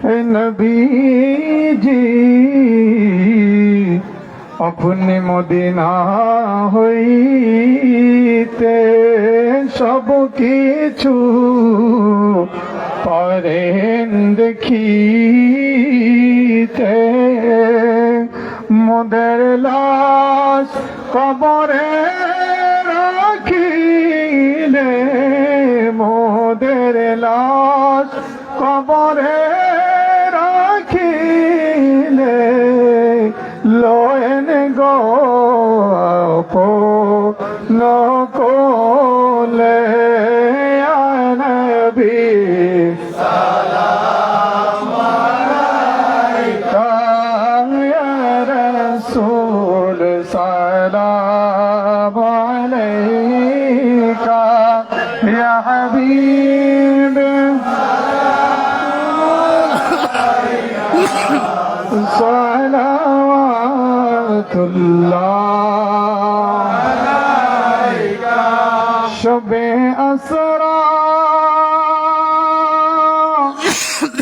হে নবীজি अपने मदीना হইতে সব কিছু পারেন দেখিতে মোদের লাশ কবরে রাখিলে মোদের লাশ কবরে রাখিলে লোয়েন গো নকলে নবী সালাম আলাইকা ইয়া রাসূল সালাম আলাইকা ইয়া হাবিব সালাওয়াতুল্লাহ আলাইকা শবে আসরা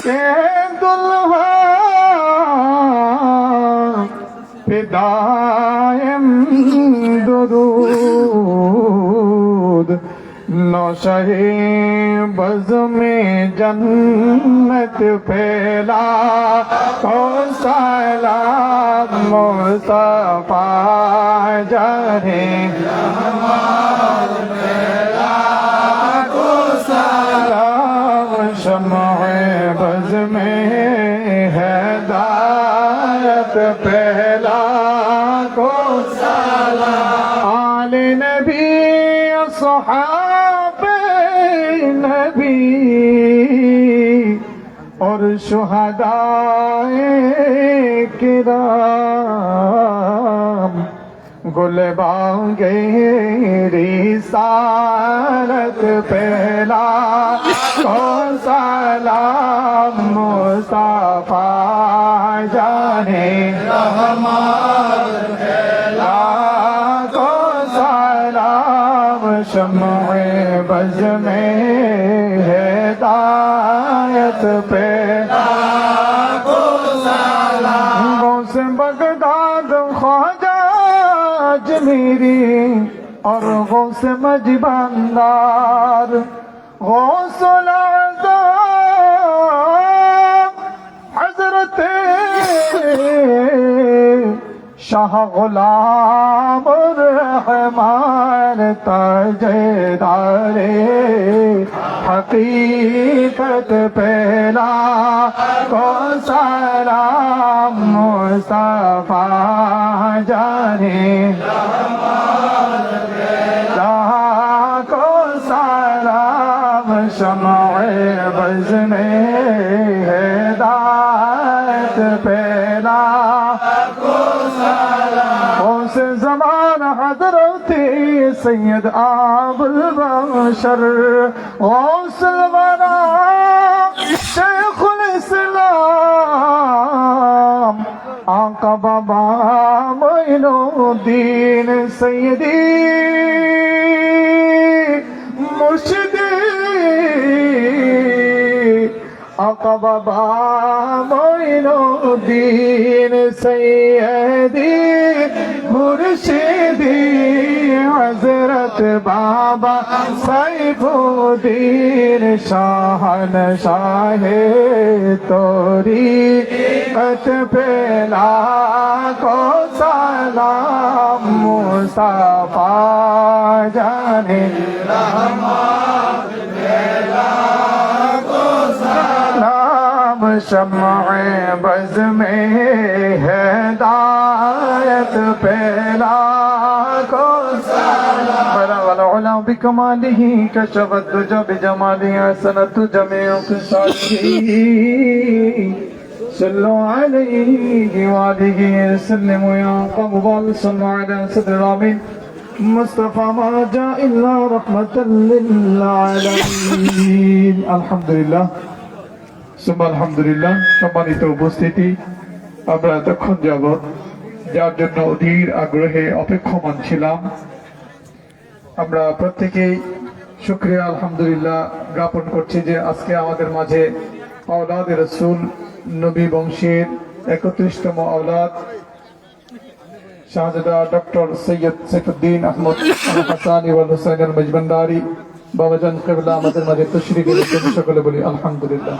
কে দুলহা বিদায়ম দুরুদ नौशहे बज़ में जन्नत फैला को सलाम मुस्तफा जाने को सलाम शम्ए बज़ में हिदायत फैला को सलाम आले नबी सहाबे नबी और शुहदाए किराम गुलबांगे रिसालत पहला को सलाम मुस्तफा जाने रहमत पहला को सलाम शम्ए बज़ में हिदायत पे को सलाम गौसे बगदाद ख्वाजा अजमेरी और गौसे मजबंदार गौसुल आज़म हज़रत शाह गुलाम रहमान ताजदारे हकीकत पहला को सलाम मुस्तफा जाने को सलाम शम्ए बज़ में हिदायत पहला से ज़मान हज़रत सैयद अबुल बशर गौसुल वरा शेखुल इस्लाम आका बाबा मोइनुद्दीन सैयदी मुर्शिदी आका बाबा मोइनुद्दीन सैयदी मुर्शिदी हज़रत बाबा सैफुद्दीन शाहनशाहे तोरी कत पेला को सलाम मुस्तफा जाने रहमत पेला को सलाम शम्ए बज़ में हिदायत पहला को सलाम बलगल बिकमालिही कशफत दुजा बिजमालिही हसनत जमीउ क़िसासिही सल्लु अलैहि वालिहि वसल्लम या क़ब्बाल सल्लु अला सद्रिल आमीन मुस्तफा मा जा इल्ला रहमतल लिल आलामीन अल्हम्दुलिल्लाह सुम्मा अल्हम्दुलिल्लाह सम्मानित उपस्थिति আমরা এতক্ষণ যাবত যার জন্য অধীর আগ্রহে অপেক্ষমান ছিলাম আমরা প্রত্যেকেই শুকরিয়া আলহামদুলিল্লাহ জ্ঞাপন করছি যে আজকে আমাদের মাঝে আওলাদ রসুল নবী বংশের 31তম আওলাদ শাহজাদা ডক্টর সৈয়দ সাইফুদ্দিন আহমদ আল হাসানি ওয়াল হুসাইন আল মজবন্দারি বাবাজান কিবলা আমাদের মাঝে তশরিফ এনেছেন, সকলে বলি আলহামদুলিল্লাহ।